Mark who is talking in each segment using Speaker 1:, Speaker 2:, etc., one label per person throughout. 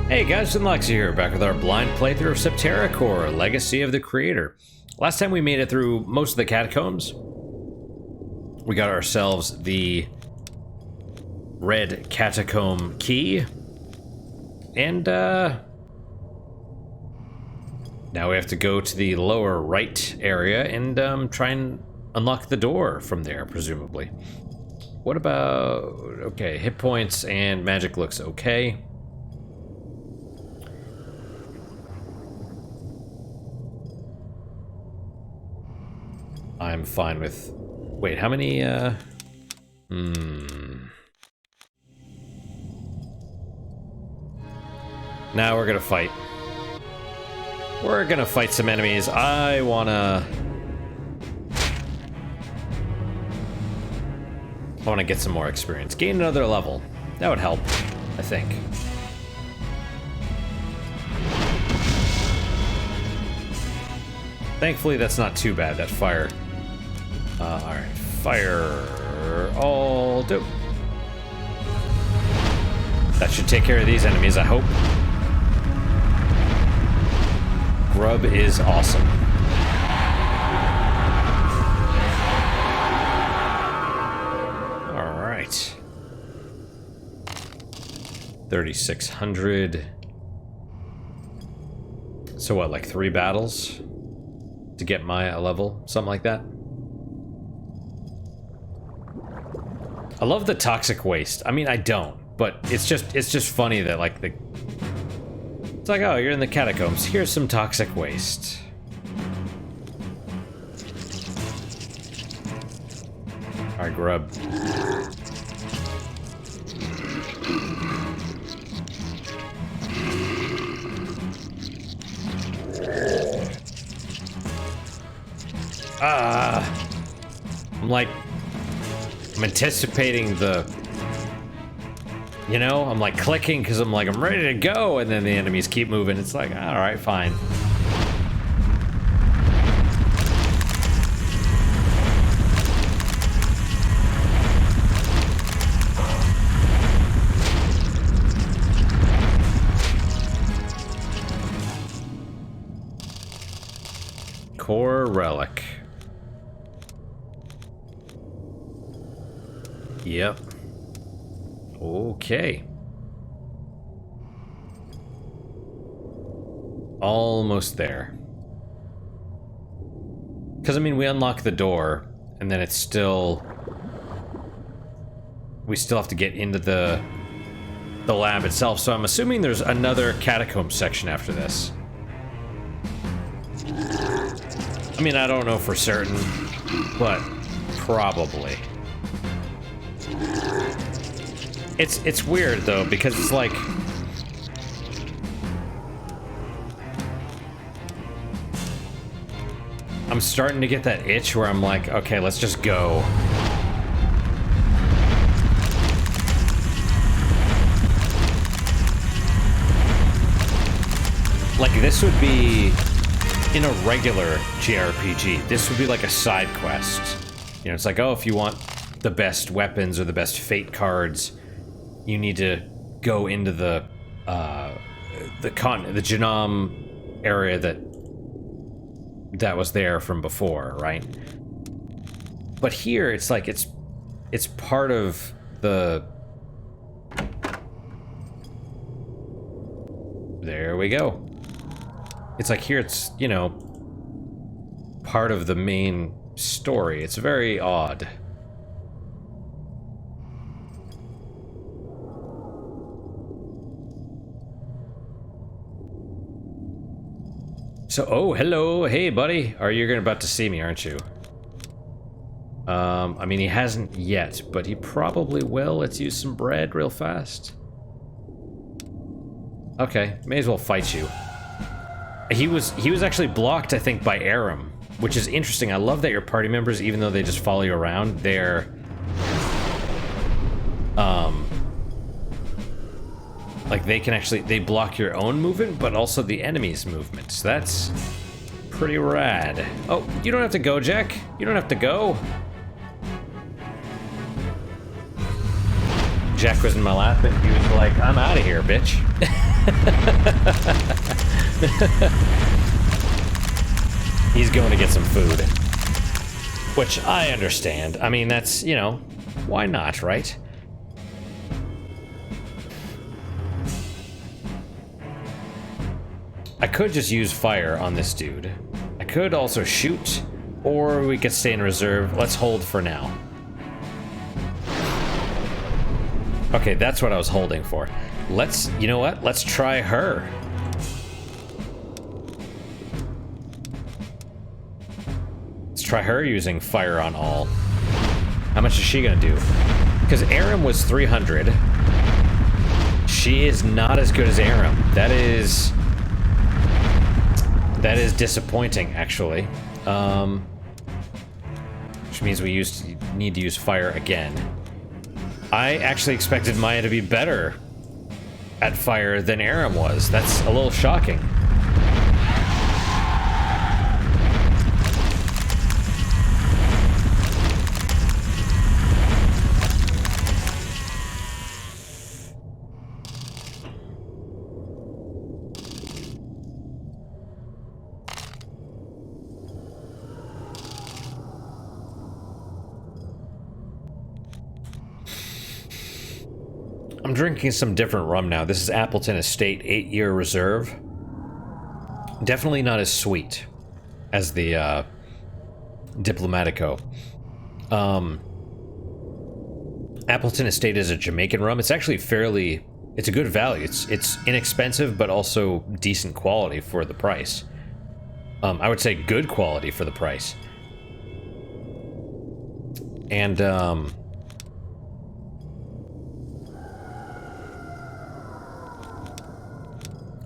Speaker 1: Hey guys, Lexi here, back with our blind playthrough of Septerra Core, Legacy of the Creator. Last time we made it through most of the Catacombs. We got ourselves the red catacomb key. And, now we have to go to the lower right area and, try and unlock the door from there, presumably. What about... okay, hit points and magic looks okay. I'm fine with... wait, how many, Now we're gonna fight. We're gonna fight some enemies. I wanna get some more experience. Gain another level. That would help, I think. Thankfully, that's not too bad, that fire. Alright, fire all do. That should take care of these enemies, I hope. Grub is awesome. Alright. 3,600. So what, like 3 battles? To get my level? Something like that? I love the toxic waste. I mean, I don't, but it's just funny that like the... it's like, oh, you're in the catacombs. Here's some toxic waste. Alright, grub. I'm anticipating the, you know, I'm like clicking because I'm like, I'm ready to go, and then the enemies keep moving. It's like, all right, fine. Core relic. Yep. Okay. Almost there. Because, I mean, we unlock the door, and then it's still... we still have to get into the lab itself, so I'm assuming there's another catacomb section after this. I mean, I don't know for certain, but probably. It's weird though, because it's like I'm starting to get that itch where I'm like, okay, let's just go. Like, this would be in a regular JRPG. This would be like a side quest. You know, it's like, oh, if you want the best weapons or the best fate cards, you need to go into the Jinam area that was there from before, right? But here, it's like it's part of the... there we go. It's like here, it's, you know, part of the main story. It's very odd. So, oh, hello, hey, buddy. You're about to see me, aren't you? I mean, he hasn't yet, but he probably will. Let's use some bread real fast. Okay, may as well fight you. He was actually blocked, I think, by Aram, which is interesting. I love that your party members, even though they just follow you around, they're... like, they can actually... they block your own movement, but also the enemy's movement. So that's pretty rad. Oh, you don't have to go, Jack. You don't have to go. Jack was in my lap and he was like, I'm out of here, bitch. He's going to get some food. Which I understand. I mean, that's, you know, why not, right? I could just use fire on this dude. I could also shoot, or we could stay in reserve. Let's hold for now. Okay, that's what I was holding for. Let's, you know what? Let's try her. Let's try her using fire on all. How much is she gonna do? Because Aram was 300. She is not as good as Aram. That is disappointing, actually. Which means we need to use fire again. I actually expected Maya to be better at fire than Aram was. That's a little shocking. I'm drinking some different rum now. This is Appleton Estate 8-year reserve. Definitely not as sweet as the Diplomatico. Appleton Estate is a Jamaican rum. It's actually it's a good value. It's inexpensive, but also decent quality for the price. I would say good quality for the price. And,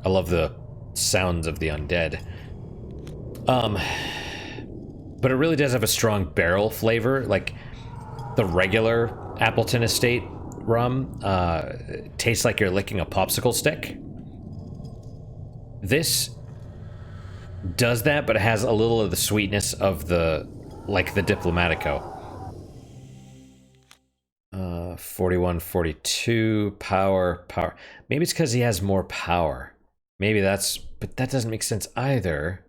Speaker 1: I love the sounds of the undead. But it really does have a strong barrel flavor. Like, the regular Appleton Estate rum tastes like you're licking a popsicle stick. This does that, but it has a little of the sweetness of the Diplomatico. 41, 42, power. Maybe it's because he has more power. Maybe that's, but that doesn't make sense either.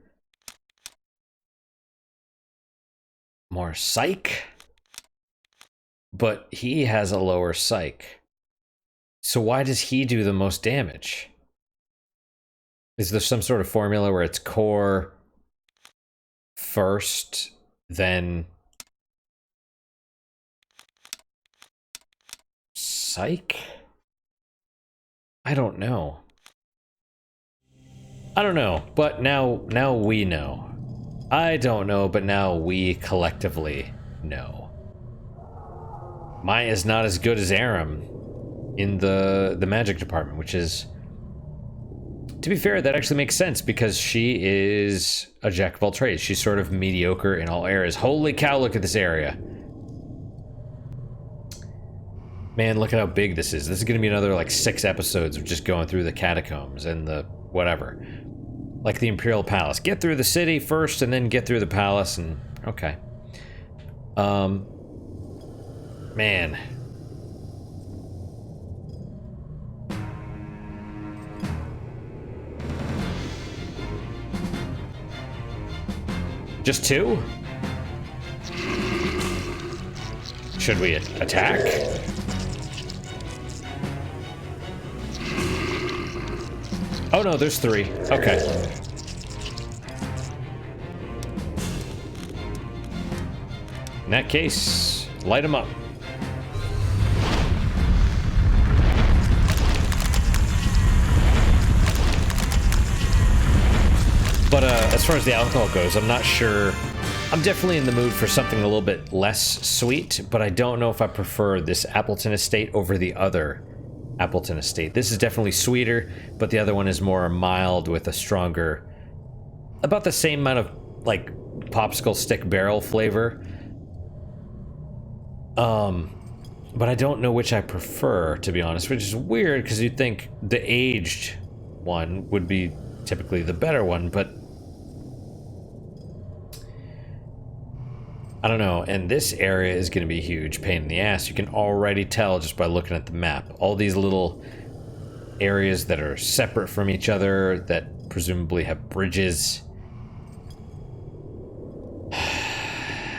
Speaker 1: More psych? But he has a lower psych. So why does he do the most damage? Is there some sort of formula where it's core first, then psych? I don't know. But now we know. I don't know, but now we collectively know. Maya is not as good as Aram in the magic department, which is, to be fair, that actually makes sense because she is a jack of all trades. She's sort of mediocre in all areas. Holy cow, look at this area. Man, look at how big this is. This is going to be another, like, 6 episodes of just going through the catacombs and the whatever. Like the Imperial Palace. Get through the city first and then get through the palace and... Okay. Man. Just 2? Should we attack? Oh no, there's 3. Okay. In that case, light them up. But as far as the alcohol goes, I'm not sure. I'm definitely in the mood for something a little bit less sweet, but I don't know if I prefer this Appleton Estate over the other Appleton Estate. This is definitely sweeter, but the other one is more mild with a stronger, about the same amount of, like, popsicle stick barrel flavor. But I don't know which I prefer, to be honest, which is weird because you'd think the aged one would be typically the better one, but I don't know. And this area is going to be a huge pain in the ass. You can already tell just by looking at the map. All these little areas that are separate from each other that presumably have bridges.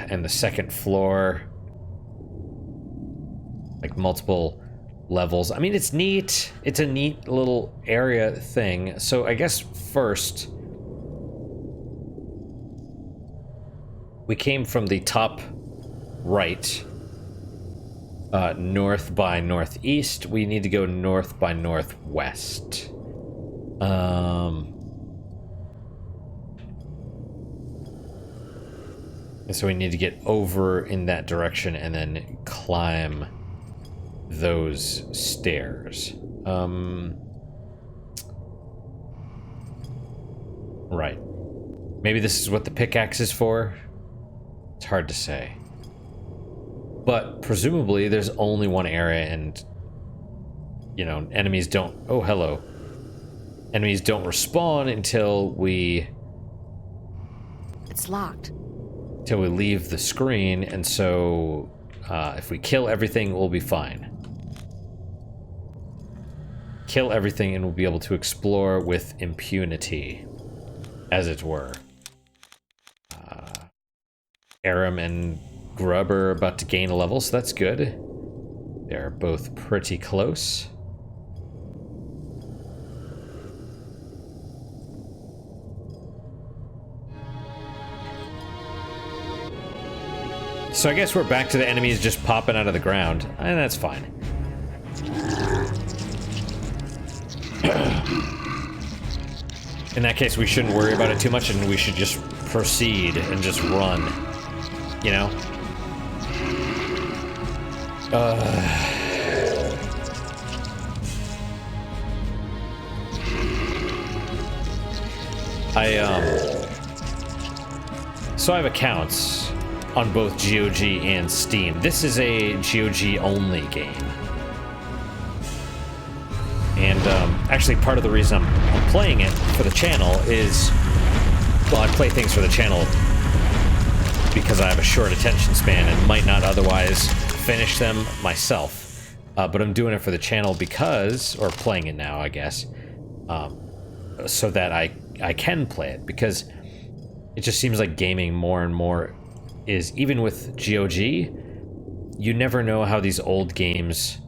Speaker 1: And the second floor, like multiple levels. I mean, it's neat. It's a neat little area thing. So I guess first, we came from the top right, north by northeast. We need to go north by northwest. And so we need to get over in that direction and then climb those stairs. Right. Maybe this is what the pickaxe is for? It's hard to say. But presumably there's only one area and, you know, enemies don't... Oh, hello. Enemies don't respawn until we...
Speaker 2: It's locked.
Speaker 1: Until we leave the screen, and so if we kill everything, we'll be fine. Kill everything and we'll be able to explore with impunity, as it were. Aram and Grub are about to gain a level, so that's good. They're both pretty close. So I guess we're back to the enemies just popping out of the ground, and that's fine. In that case, we shouldn't worry about it too much, and we should just proceed and just run. You know? So I have accounts on both GOG and Steam. This is a GOG only game. And actually part of the reason I'm playing it for the channel is, well, I play things for the channel because I have a short attention span and might not otherwise finish them myself. But I'm doing it for the channel because, or playing it now, I guess, so that I can play it, because it just seems like gaming more and more is, even with GOG, you never know how these old games,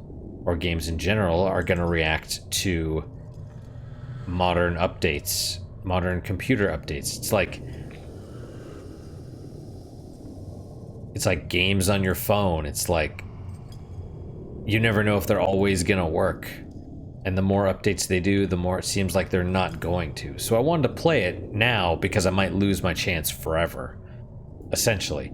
Speaker 1: or games in general, are going to react to modern updates, modern computer updates. It's like games on your phone. It's like you never know if they're always going to work. And the more updates they do, the more it seems like they're not going to. So I wanted to play it now because I might lose my chance forever, essentially.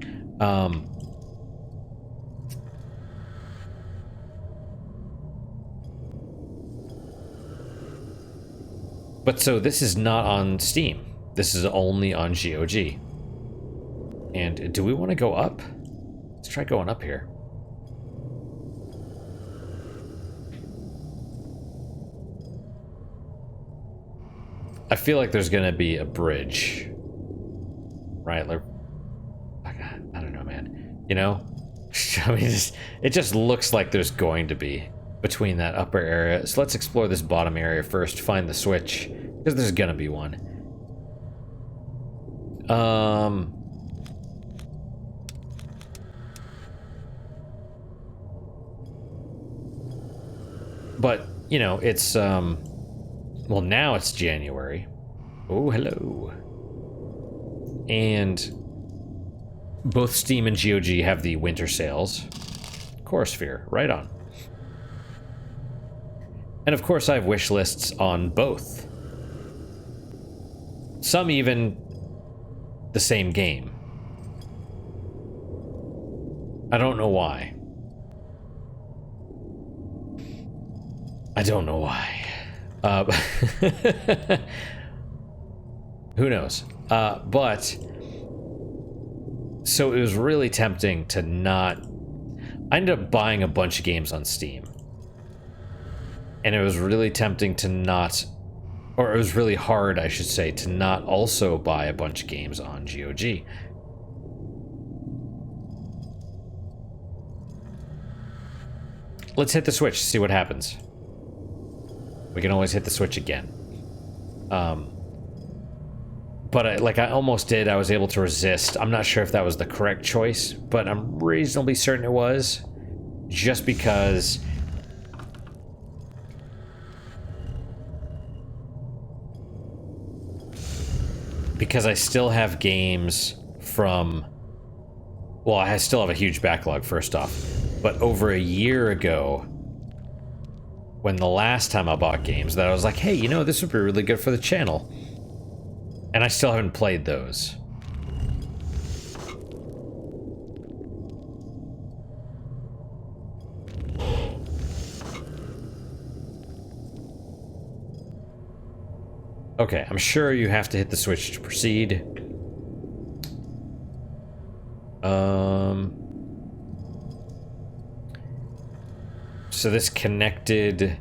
Speaker 1: But so this is not on Steam. This is only on GOG. And do we want to go up? Let's try going up here. I feel like there's gonna be a bridge, right? Like, I don't know, man. You know, I mean, it just looks like there's going to be between that upper area. So let's explore this bottom area first. Find the switch, because there's gonna be one. But you know, it's well, now it's January. Oh, hello. And both Steam and GOG have the winter sales. Chorosphere, right on. And of course I have wish lists on both. Some even the same game. I don't know why. I don't know why. Who knows? But so it was really tempting to not... I ended up buying a bunch of games on Steam. And it was really tempting to not... Or it was really hard, I should say, to not also buy a bunch of games on GOG. Let's hit the switch, see what happens. We can always hit the switch again. But I almost did. I was able to resist. I'm not sure if that was the correct choice, but I'm reasonably certain it was. Just because... Because I still have games from... Well, I still have a huge backlog, first off. But over a year ago, when the last time I bought games, that I was like, hey, you know, this would be really good for the channel. And I still haven't played those. Okay, I'm sure you have to hit the switch to proceed. So this connected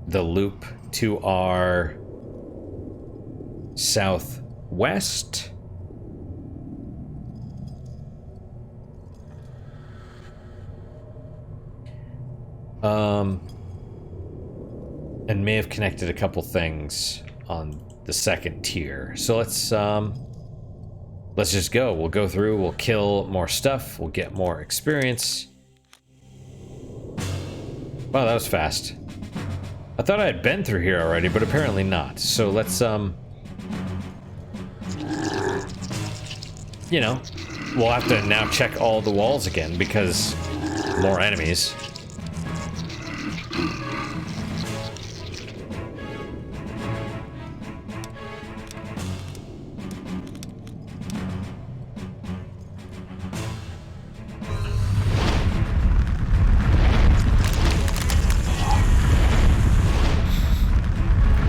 Speaker 1: the loop to our southwest. And may have connected a couple things on the second tier. So let's just go. We'll go through, we'll kill more stuff, we'll get more experience. Wow, that was fast. I thought I had been through here already, but apparently not. So let's, you know, we'll have to now check all the walls again because more enemies.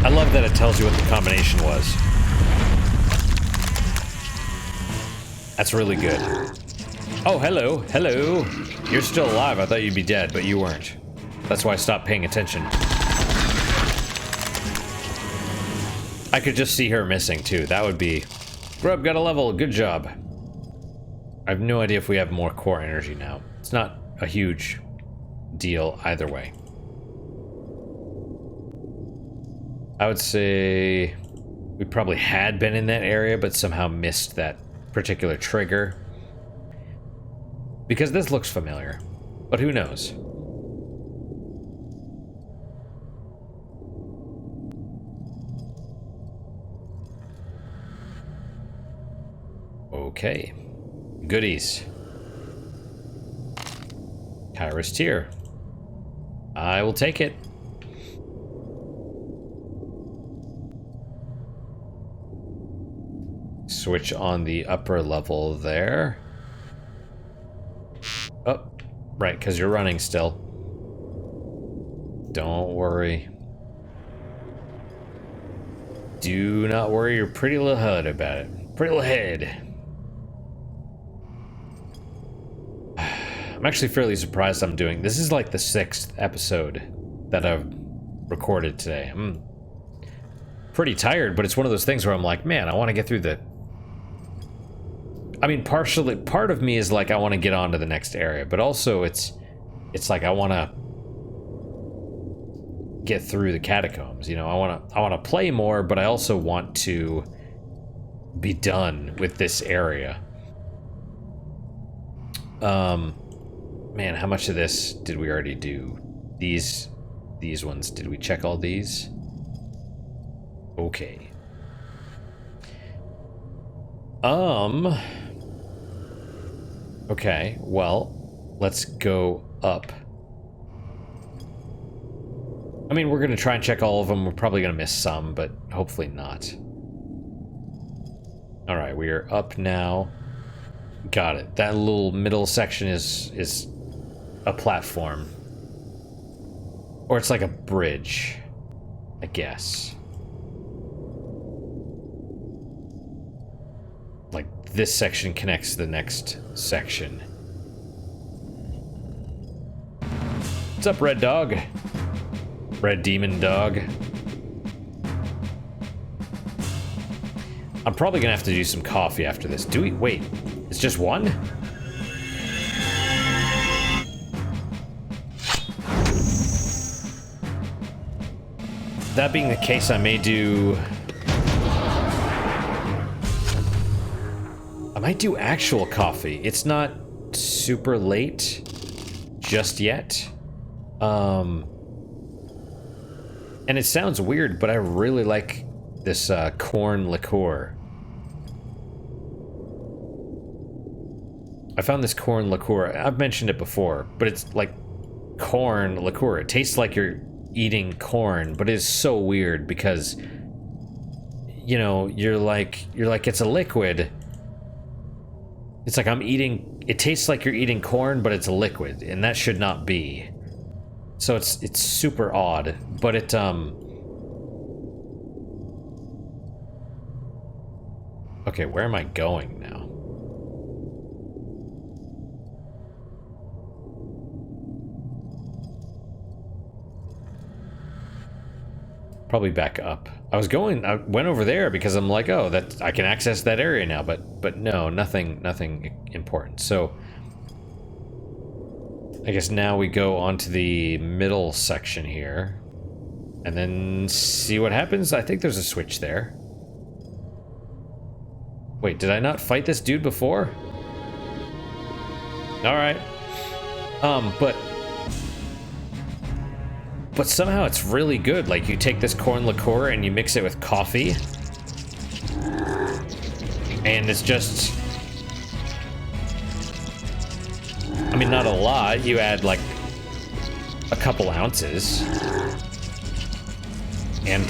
Speaker 1: I love that it tells you what the combination was. That's really good. Oh, hello, hello. You're still alive. I thought you'd be dead, but you weren't. That's why I stopped paying attention. I could just see her missing, too. That would be... Grub got a level. Good job. I have no idea if we have more core energy now. It's not a huge deal either way. I would say we probably had been in that area, but somehow missed that particular trigger. Because this looks familiar, but who knows? Okay. Goodies. Kairos tier. I will take it. Switch on the upper level there. Oh, right, because you're running still. Don't worry. Do not worry your pretty little head about it. Pretty little head. I'm actually fairly surprised I'm doing... This is like the 6th episode that I've recorded today. I'm pretty tired, but it's one of those things where I'm like, man, I want to get through the... I mean, partially, part of me is like, I want to get on to the next area, but also it's like I want to get through the catacombs. You know, I want to play more, but I also want to be done with this area. Man, how much of this did we already do? These ones, did we check all these? Okay. Okay, well, let's go up. I mean, we're gonna try and check all of them. We're probably gonna miss some, but hopefully not. All right, we are up now. Got it. That little middle section is a platform. Or it's like a bridge, I guess. Like, this section connects to the next section. What's up, Red Dog? Red Demon Dog. I'm probably gonna have to do some coffee after this. Do we? Wait, it's just one? that being the case, I may do... I might do actual coffee. It's not super late just yet. And it sounds weird, but I really like this corn liqueur. I found this corn liqueur. I've mentioned it before, but it's like corn liqueur. It tastes like you're eating corn, but it's so weird because, you know, you're like it's a liquid. It's like I'm eating. It tastes like you're eating corn, but it's a liquid, and that should not be. So it's super odd, but it Okay, where am I going now? Probably back up. I went over there because I'm like, oh, that I can access that area now, but no, nothing important. So I guess now we go onto the middle section here and then see what happens. I think there's a switch there. Wait, did I not fight this dude before? All right. But somehow it's really good. Like, you take this corn liqueur and you mix it with coffee. And it's just... I mean, not a lot. You add, like, a couple ounces. And,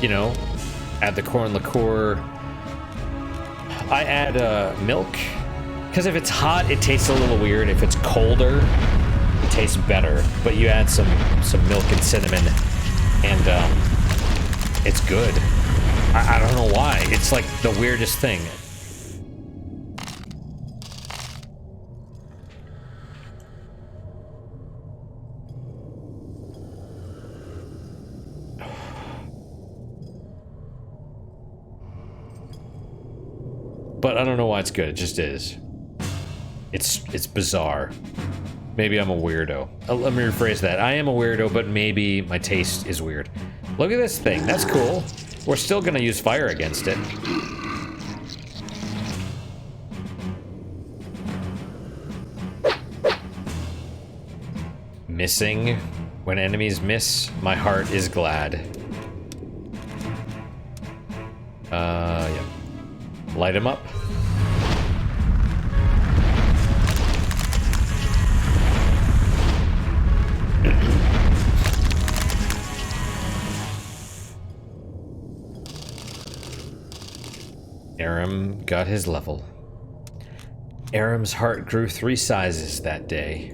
Speaker 1: you know, add the corn liqueur. I add, milk. Because if it's hot, it tastes a little weird. If it's colder, it tastes better. But you add some milk and cinnamon, and it's good. I don't know why. It's like the weirdest thing. But I don't know why it's good. It just is. It's bizarre. Maybe I'm a weirdo. Let me rephrase that. I am a weirdo, but maybe my taste is weird. Look at this thing. That's cool. We're still gonna use fire against it. Missing. When enemies miss, my heart is glad. Yeah. Light him up. Aram got his level. Aram's heart grew 3 sizes that day.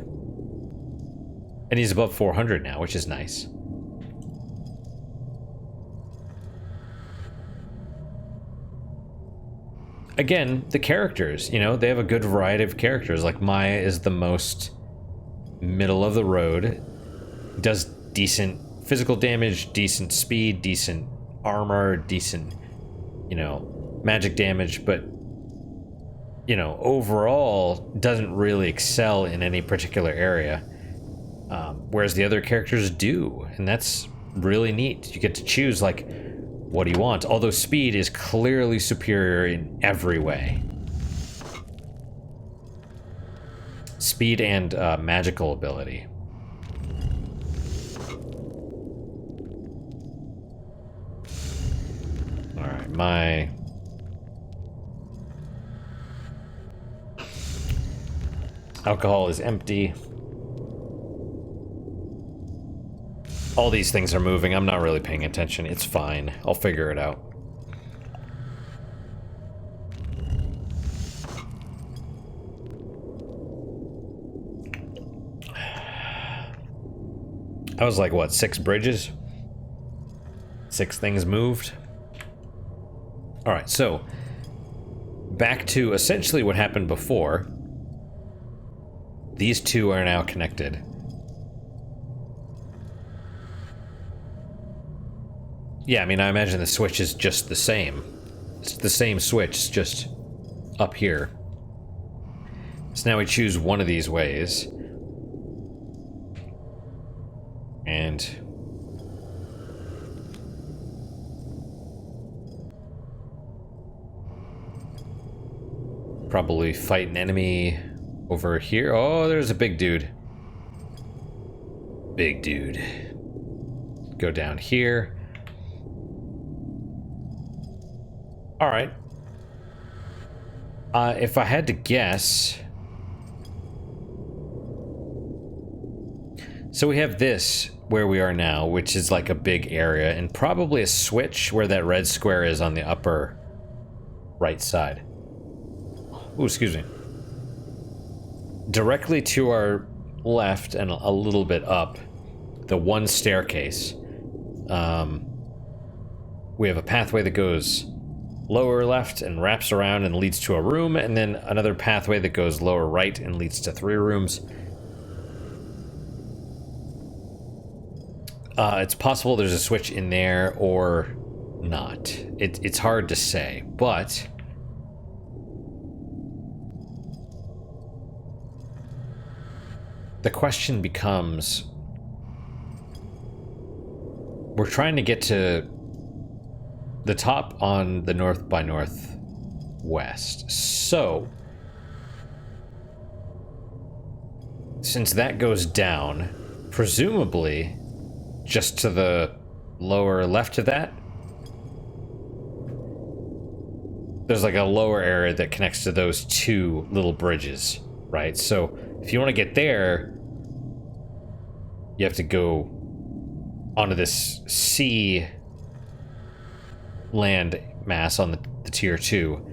Speaker 1: And he's above 400 now, which is nice. Again, the characters, you know, they have a good variety of characters. Like, Maya is the most middle of the road. Does decent physical damage, decent speed, decent armor, decent, you know, magic damage, but, you know, overall doesn't really excel in any particular area. Whereas the other characters do, and that's really neat. You get to choose, like, what do you want? Although speed is clearly superior in every way. Speed and magical ability. Alright, my... alcohol is empty. All these things are moving. I'm not really paying attention. It's fine. I'll figure it out. I was like, what, 6 bridges? 6 things moved? Alright, so back to essentially what happened before. These two are now connected. Yeah, I mean, I imagine the switch is just the same. It's the same switch, it's just up here. So now we choose one of these ways. And probably fight an enemy over here. Oh, there's a big dude. Big dude. Go down here. All right. If I had to guess, so we have this where we are now, which is like a big area, and probably a switch where that red square is on the upper right side. Ooh, excuse me. Directly to our left and a little bit up, the one staircase, we have a pathway that goes lower left and wraps around and leads to a room, and then another pathway that goes lower right and leads to 3 rooms. It's possible there's a switch in there or not. It's hard to say, but the question becomes, we're trying to get to the top on the north by northwest. So, since that goes down, presumably just to the lower left of that, there's like a lower area that connects to those 2 little bridges, right? So if you want to get there, you have to go onto this sea land mass on the tier 2.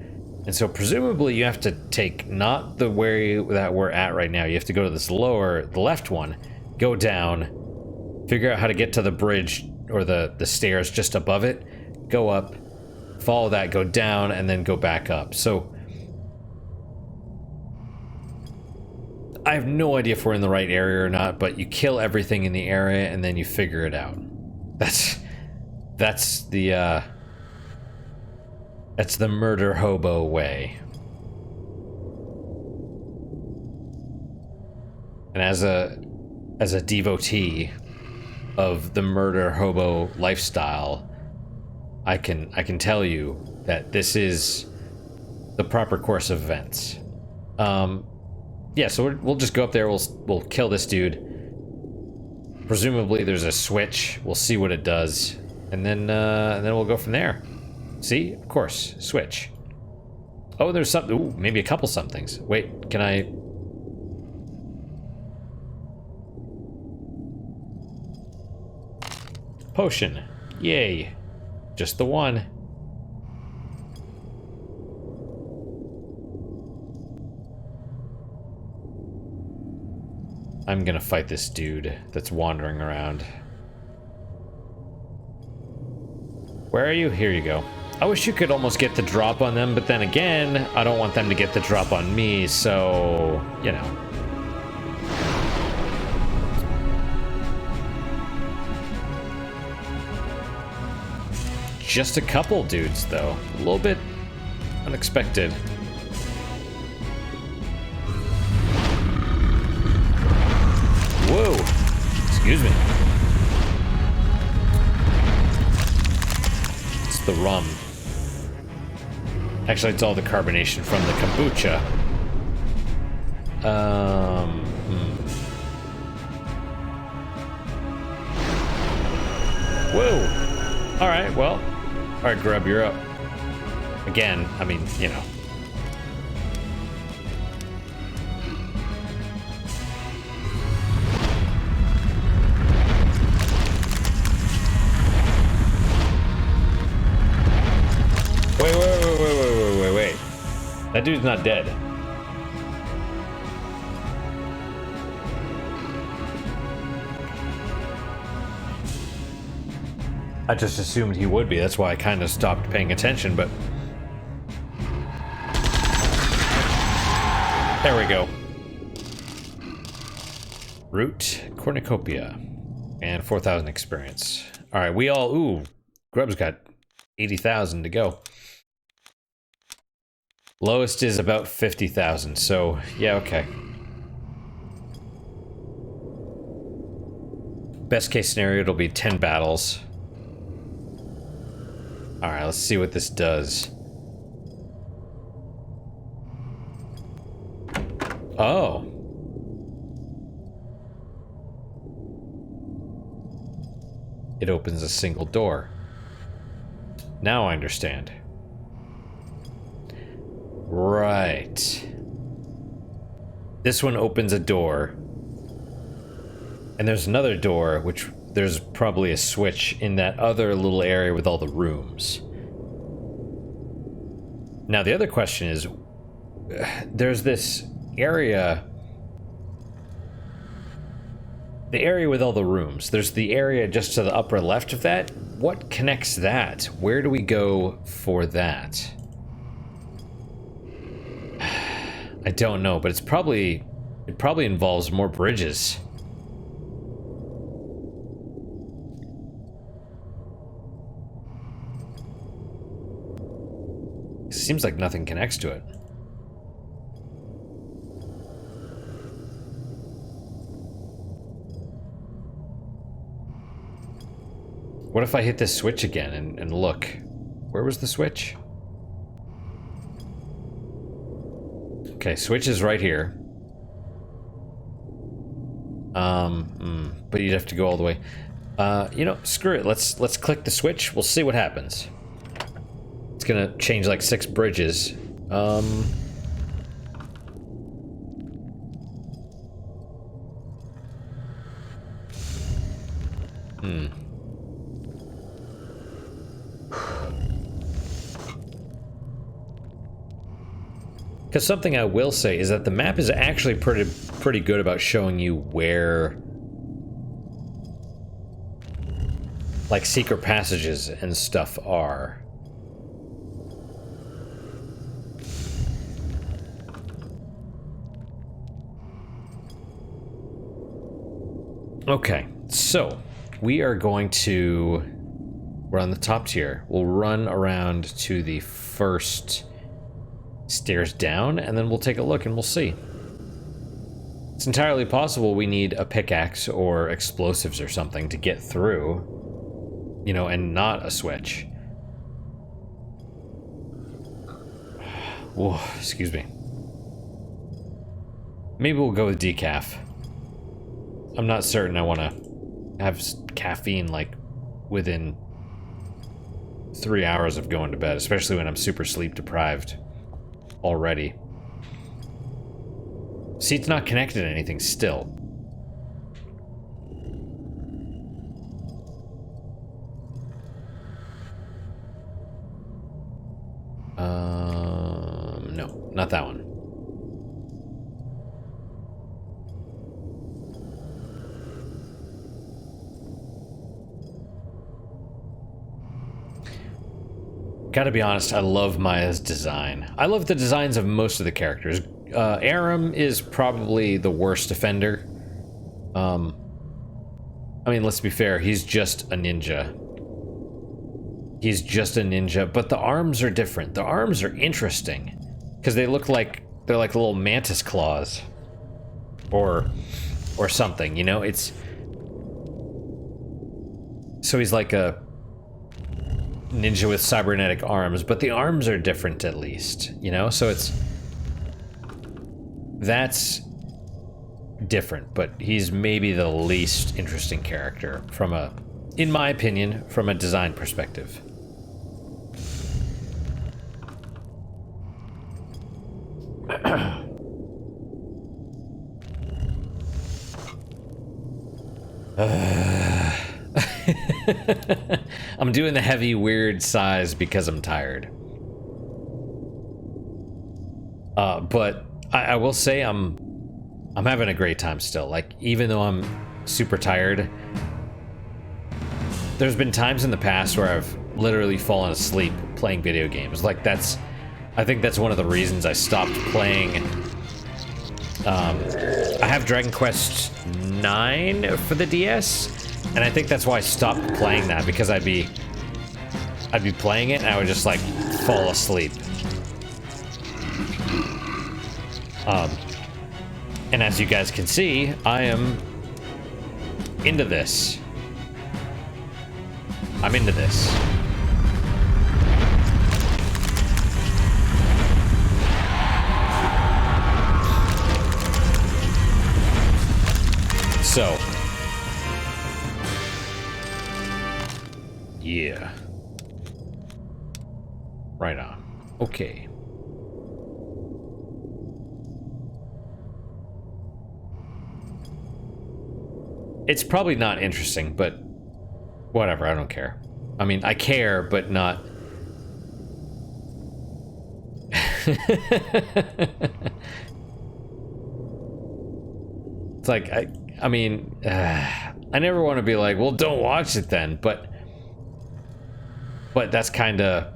Speaker 1: And so presumably you have to take not the way that we're at right now. You have to go to this lower, the left one, go down, figure out how to get to the bridge or the stairs just above it, go up, follow that, go down, and then go back up. So I have no idea if we're in the right area or not, but you kill everything in the area and then you figure it out. That's the murder hobo way. And as a devotee of the murder hobo lifestyle, I can tell you that this is the proper course of events. Yeah, so we'll just go up there. We'll kill this dude. Presumably there's a switch. We'll see what it does, and then we'll go from there. See, of course, switch. Oh, there's something. Ooh, maybe a couple somethings. Wait, can I? Potion. Yay. Just the one. I'm gonna fight this dude that's wandering around. Where are you? Here you go. I wish you could almost get the drop on them, but then again, I don't want them to get the drop on me, so, you know. Just a couple dudes, though. A little bit unexpected. Whoa! Excuse me. It's the rum. Actually, it's all the carbonation from the kombucha. Whoa! Alright, well. Alright, Grub, you're up. Again, I mean, you know. Wait. That dude's not dead. I just assumed he would be. That's why I kind of stopped paying attention, but... There we go. Root, cornucopia, and 4,000 experience. Alright, we all... Ooh, Grub's got 80,000 to go. Lowest is about 50,000, so yeah, okay. Best case scenario, it'll be 10 battles. Alright, let's see what this does. Oh. It opens a single door. Now I understand. Right. This one opens a door. And there's another door, which there's probably a switch in that other little area with all the rooms. Now the other question is, there's this area... The area with all the rooms. There's the area just to the upper left of that. What connects that? Where do we go for that? I don't know, but it probably involves more bridges. Seems like nothing connects to it. What if I hit this switch again and look? Where was the switch? Okay, switch is right here. But you'd have to go all the way. You know, screw it. Let's click the switch. We'll see what happens. It's gonna change like 6 bridges. Because something I will say is that the map is actually pretty good about showing you where, like, secret passages and stuff are. Okay, so we are going to... We're on the top tier. We'll run around to the first stairs down, and then we'll take a look and we'll see. It's entirely possible we need a pickaxe or explosives or something to get through, you know, and not a switch. Whoa, excuse me. Maybe we'll go with decaf. I'm not certain I want to have caffeine, like, within 3 hours of going to bed, especially when I'm super sleep deprived already. See, it's not connected to anything still. No, not that one. Gotta be honest, I love Maya's design. I love the designs of most of the characters. Aram is probably the worst offender. I mean, let's be fair, he's just a ninja. He's just a ninja, but the arms are different. The arms are interesting, because they look like, they're like little mantis claws. Or something, you know? It's... So he's like a ninja with cybernetic arms, but the arms are different at least, you know? So it's... That's different, but he's maybe the least interesting character from a, in my opinion, from a design perspective. I'm doing the heavy, weird sighs because I'm tired. But I will say I'm having a great time still. Like, even though I'm super tired, there's been times in the past where I've literally fallen asleep playing video games. Like, I think that's one of the reasons I stopped playing. I have Dragon Quest IX for the DS, and I think that's why I stopped playing that, because I'd be playing it and I would just like fall asleep. And as you guys can see, I am into this. I'm into this. So. Yeah. Right on. Okay. It's probably not interesting, but whatever, I don't care. I mean, I care, but not... It's like, I mean, I never want to be like, well, don't watch it then, but that's kind of...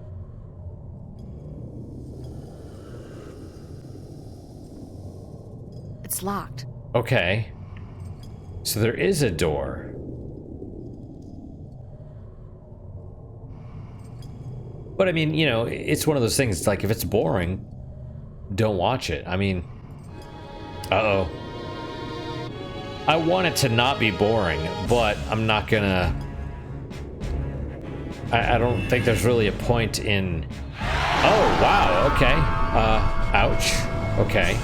Speaker 2: It's locked.
Speaker 1: Okay. So there is a door. But I mean, you know, it's one of those things, it's like, if it's boring, don't watch it. I mean... Uh-oh. I want it to not be boring, but I'm not gonna... I don't think there's really a point in... Oh, wow, okay. Ouch. Okay.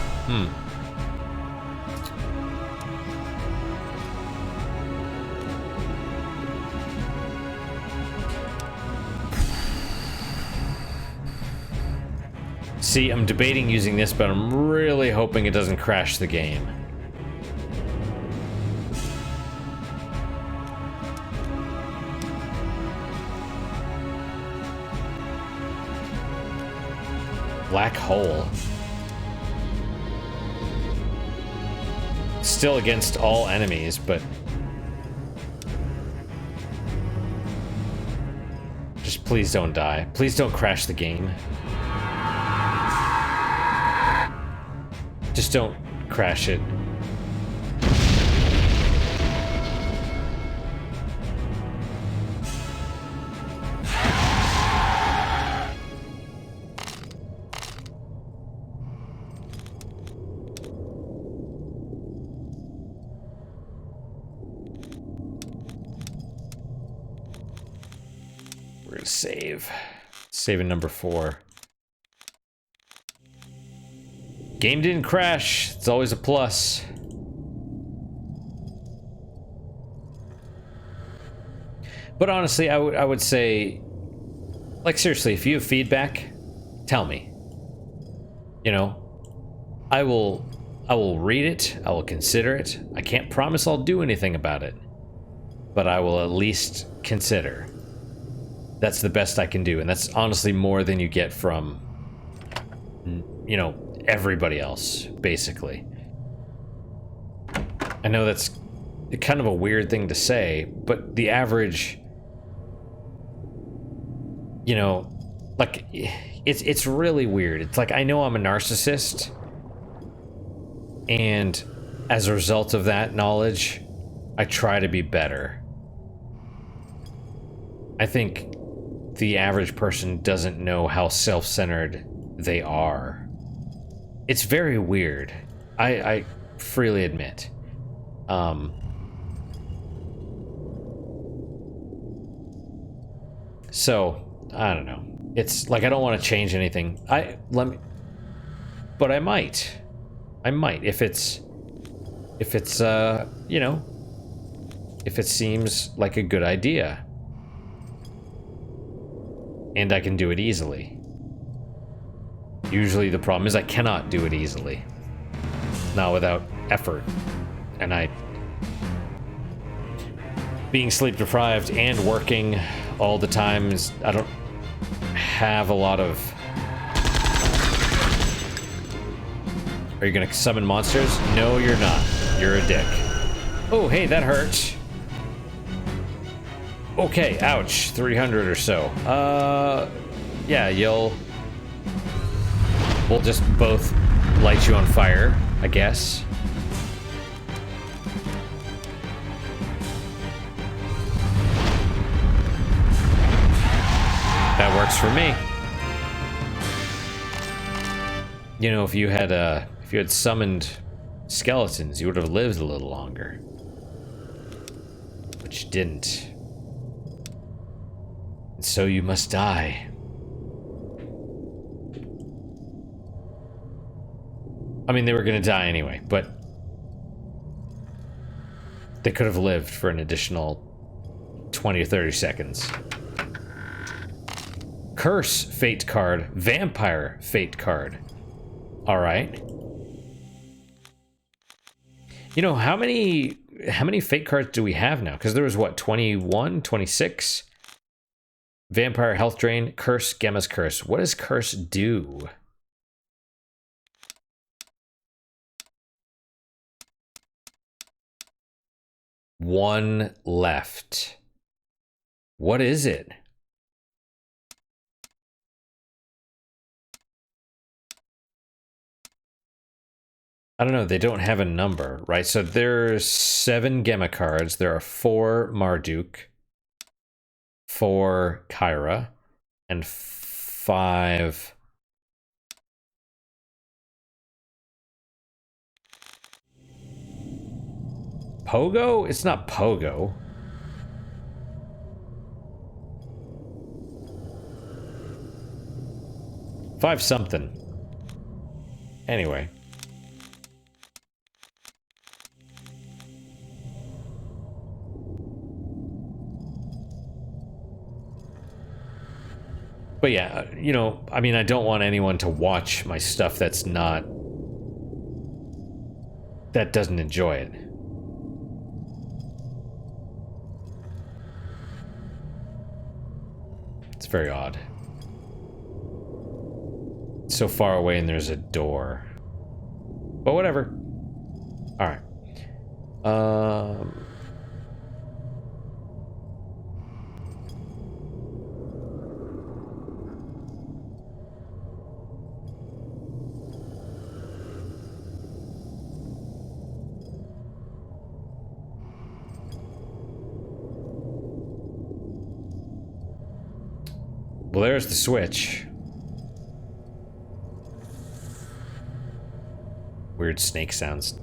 Speaker 1: See, I'm debating using this, but I'm really hoping it doesn't crash the game. Black hole. Still against all enemies, but... Just please don't die. Please don't crash the game. Just don't crash it. We're gonna save. Saving number 4. Game didn't crash. It's always a plus. But honestly, I would say, like, seriously, if you have feedback, tell me. You know, I will read it. I will consider it. I can't promise I'll do anything about it, but I will at least consider. That's the best I can do, and that's honestly more than you get from, you know, everybody else, basically. I know that's kind of a weird thing to say, but the average, you know, like, it's really weird. It's like, I know I'm a narcissist, and as a result of that knowledge, I try to be better. I think the average person doesn't know how self-centered they are. It's very weird. I freely admit. So, I don't know. It's like, I don't want to change anything. But I might. I might if it's you know, if it seems like a good idea. And I can do it easily. Usually the problem is I cannot do it easily. Not without effort. And being sleep deprived and working all the time is, I don't have a lot of... Are you gonna summon monsters? No, you're not. You're a dick. Oh, hey, that hurts. Okay, ouch. 300 or so. Yeah, we'll just both light you on fire, I guess. That works for me. You know, if you had summoned skeletons, you would have lived a little longer. But you didn't. So you must die. I mean, they were gonna die anyway, but they could have lived for an additional 20 or 30 seconds. Curse fate card, vampire fate card. All right. You know, how many fate cards do we have now? Because there was what, 21, 26? Vampire health drain, curse, Gemma's curse. What does curse do? One left. What is it? I don't know, they don't have a number, right? So there's 7 Gemma cards. There are 4 Marduk, 4 Kyra, and 5... Pogo? It's not Pogo. Five something. Anyway. But yeah, you know, I mean, I don't want anyone to watch my stuff that doesn't enjoy it. It's very odd. It's so far away and there's a door. But whatever. Alright. Well, there's the switch. Weird snake sounds.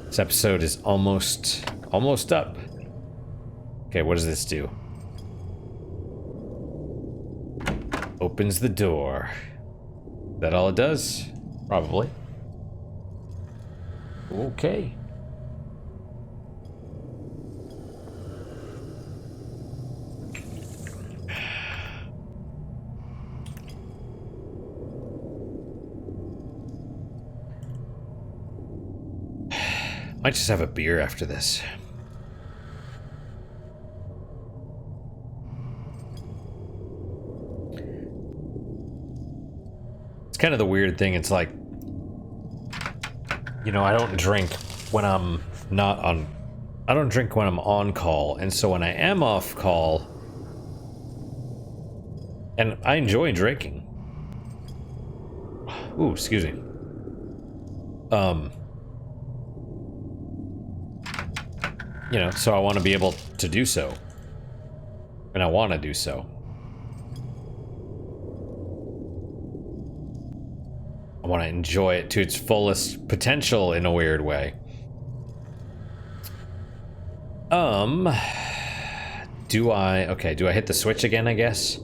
Speaker 1: This episode is almost up. Okay, what does this do? Opens the door. Is that all it does? Probably. Okay. Might just have a beer after this. It's kind of the weird thing. It's like, you know, I don't drink when I'm not on... I don't drink when I'm on call. And so when I am off call... And I enjoy drinking. Ooh, excuse me. You know, so I want to be able to do so. And I want to do so. I want to enjoy it to its fullest potential in a weird way. Do I hit the switch again, I guess?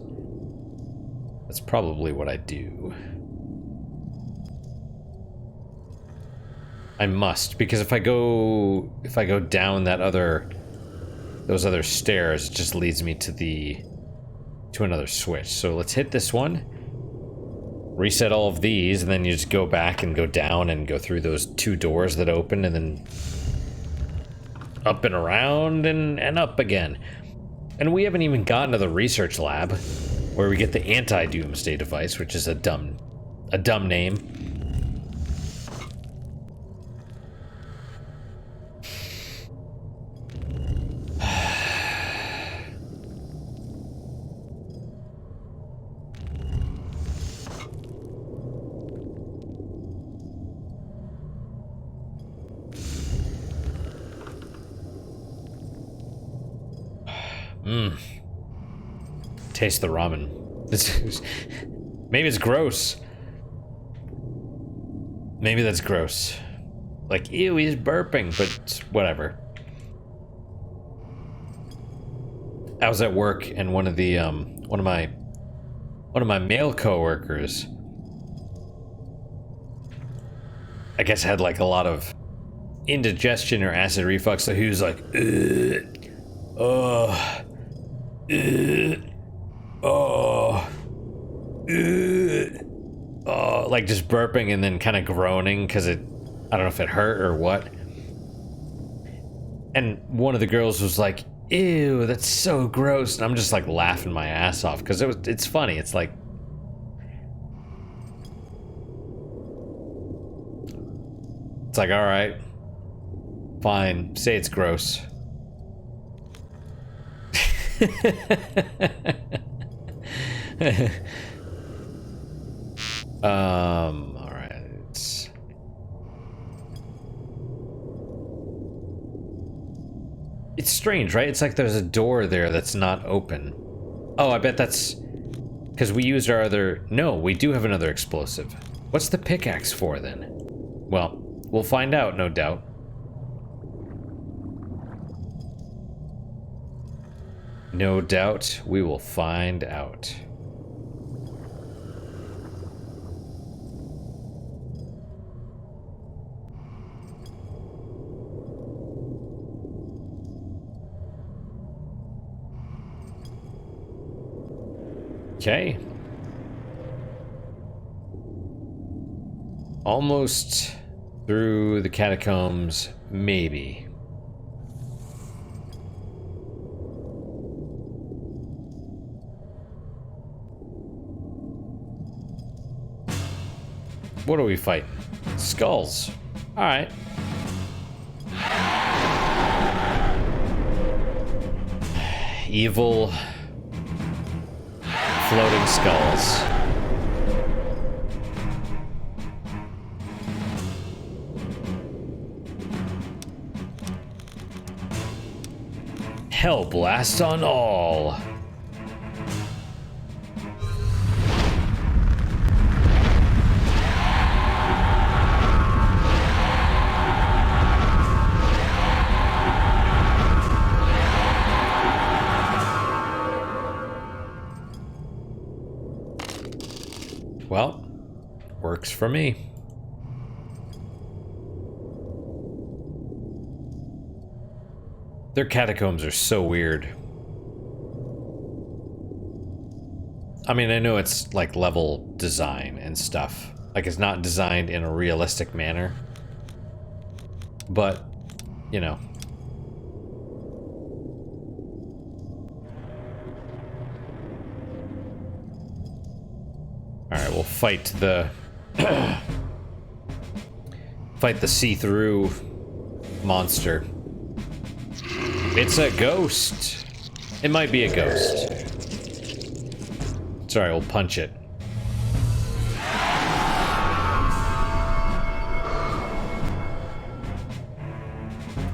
Speaker 1: That's probably what I do. I must, because if I go down those other stairs, it just leads me to another switch. So let's hit this one. Reset all of these, and then you just go back and go down and go through those 2 doors that open, and then up and around and up again. And we haven't even gotten to the research lab, where we get the anti-doomsday device, which is a dumb name. Taste the ramen. Maybe it's gross. Maybe that's gross. Like, ew, he's burping, but whatever. I was at work and one of my male coworkers, I guess, had like a lot of indigestion or acid reflux, so he was like, like just burping and then kind of groaning because I don't know if it hurt or what. And one of the girls was like, ew, that's so gross. And I'm just like laughing my ass off because it's funny. It's like, all right, fine, say it's gross. All right. It's strange, right? It's like there's a door there that's not open. Oh, I bet that's because we used our other... No, we do have another explosive. What's the pickaxe for, then? Well, we'll find out, no doubt. No doubt we will find out. Okay. Almost through the catacombs, maybe. What are we fighting? Skulls. All right. Evil floating skulls. Hell blast on all. Well, works for me. Their catacombs are so weird. I mean, I know it's like level design and stuff. Like it's not designed in a realistic manner. But, you know. Alright, we'll fight the... fight the see-through monster. It's a ghost. It might be a ghost. Sorry, we'll punch it.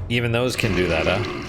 Speaker 1: Even those can do that, huh?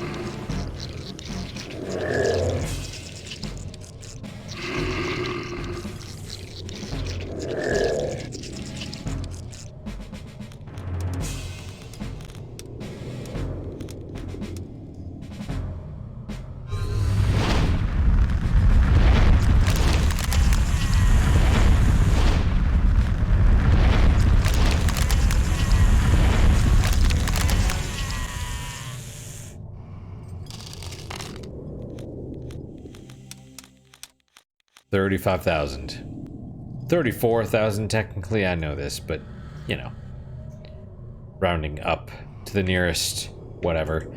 Speaker 1: $35,000. 34,000 technically, I know this, but, you know. Rounding up to the nearest whatever.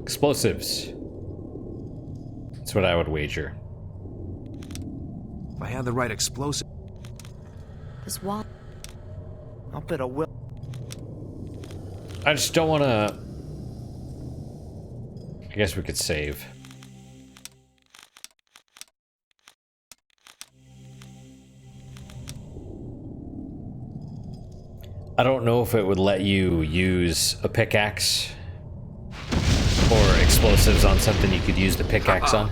Speaker 1: Explosives. That's what I would wager.
Speaker 3: If I had the right explosive...
Speaker 2: This wall.
Speaker 3: I'll bet I will.
Speaker 1: I just don't want to... I guess we could save. I don't know if it would let you use a pickaxe or explosives on something you could use the pickaxe on.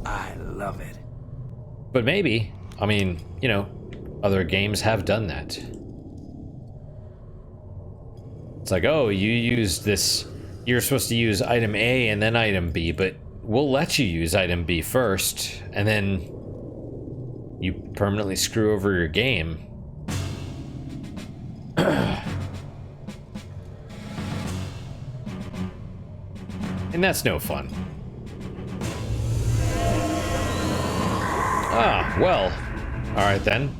Speaker 3: I love it.
Speaker 1: But maybe. I mean, you know, other games have done that. It's like, oh, you used this, you're supposed to use item A and then item B, but we'll let you use item B first, and then you permanently screw over your game. And that's no fun. Ah, well. Alright then.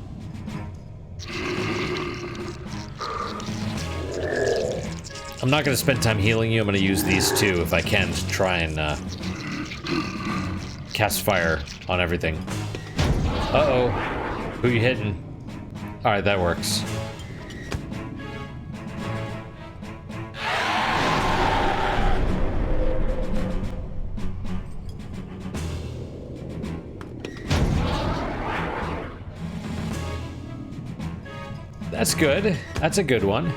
Speaker 1: I'm not going to spend time healing you. I'm going to use these two if I can to try and cast fire on everything. Uh-oh. Who you hitting? Alright, that works. That's good. That's a good one.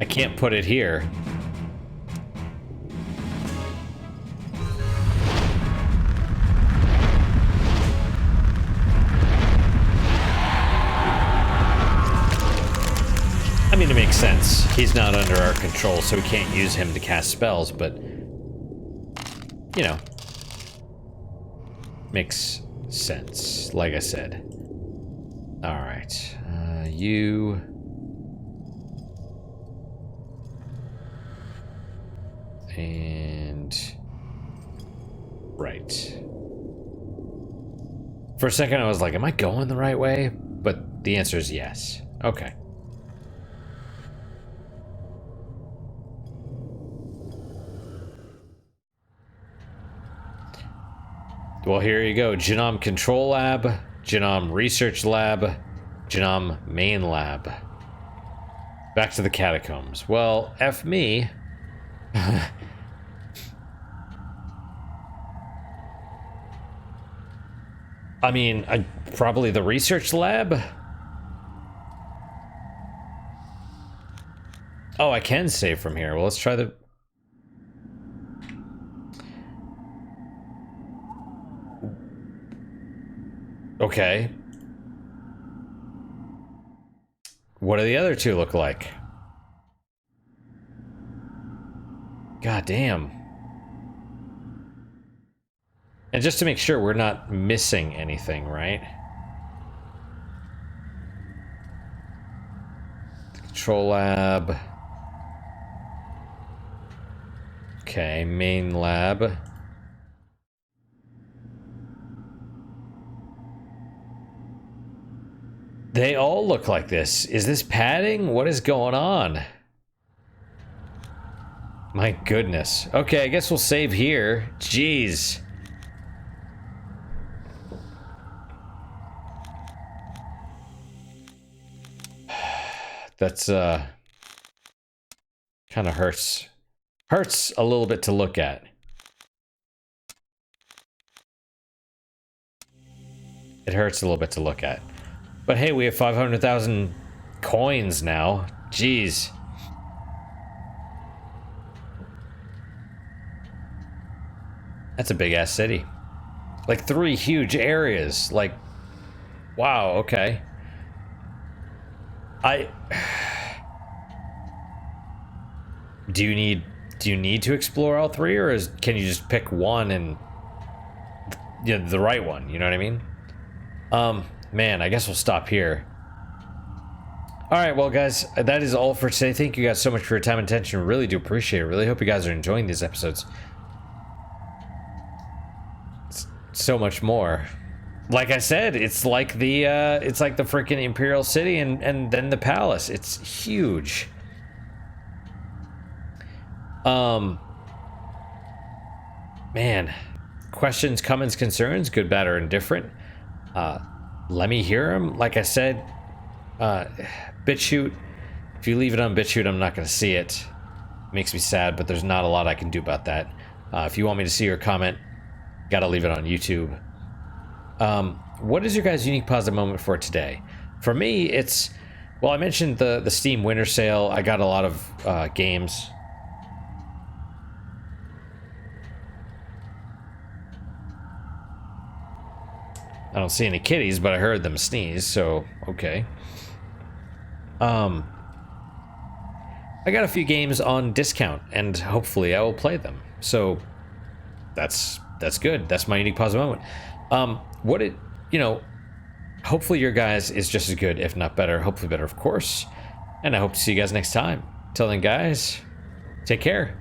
Speaker 1: I can't put it here. I mean, it makes sense. He's not under our control, so we can't use him to cast spells, but you know, makes sense, like I said. Alright, you... And... Right. For a second I was like, am I going the right way? But the answer is yes. Okay. Well, here you go. Jinam Control Lab, Jinam Research Lab, Jinam Main Lab. Back to the Catacombs. Well, F me. I mean, probably the Research Lab? Oh, I can save from here. Well, let's try the... Okay. What do the other two look like? God damn. And just to make sure we're not missing anything, right? The Control Lab. Okay, Main Lab. They all look like this. Is this padding? What is going on? My goodness. Okay, I guess we'll save here. Jeez. That's, kind of hurts. Hurts a little bit to look at. It hurts a little bit to look at. But hey, we have 500,000 coins now. Jeez. That's a big-ass city. Like 3 huge areas. Like, wow, okay. Do you need to explore all 3, or can you just pick one and the right one, you know what I mean? Man, I guess we'll stop here. Alright, well guys, that is all for today. Thank you guys so much for your time and attention. Really do appreciate it. Really hope you guys are enjoying these episodes. It's so much more. Like I said, it's like the freaking Imperial City and then the palace. It's huge. Man, questions, comments, concerns, good, bad, or indifferent. Let me hear them. Like I said, BitChute, if you leave it on BitChute, I'm not going to see it. Makes me sad, but there's not a lot I can do about that. If you want me to see your comment, gotta leave it on YouTube. What is your guys' unique positive moment for today? For me, it's, well, I mentioned the Steam Winter Sale. I got a lot of games. I don't see any kitties, but I heard them sneeze, so okay. I got a few games on discount, and hopefully I will play them. So that's good. That's my unique positive moment. Hopefully your guys is just as good, if not better. Hopefully better, of course. And I hope to see you guys next time. Till then, guys, take care.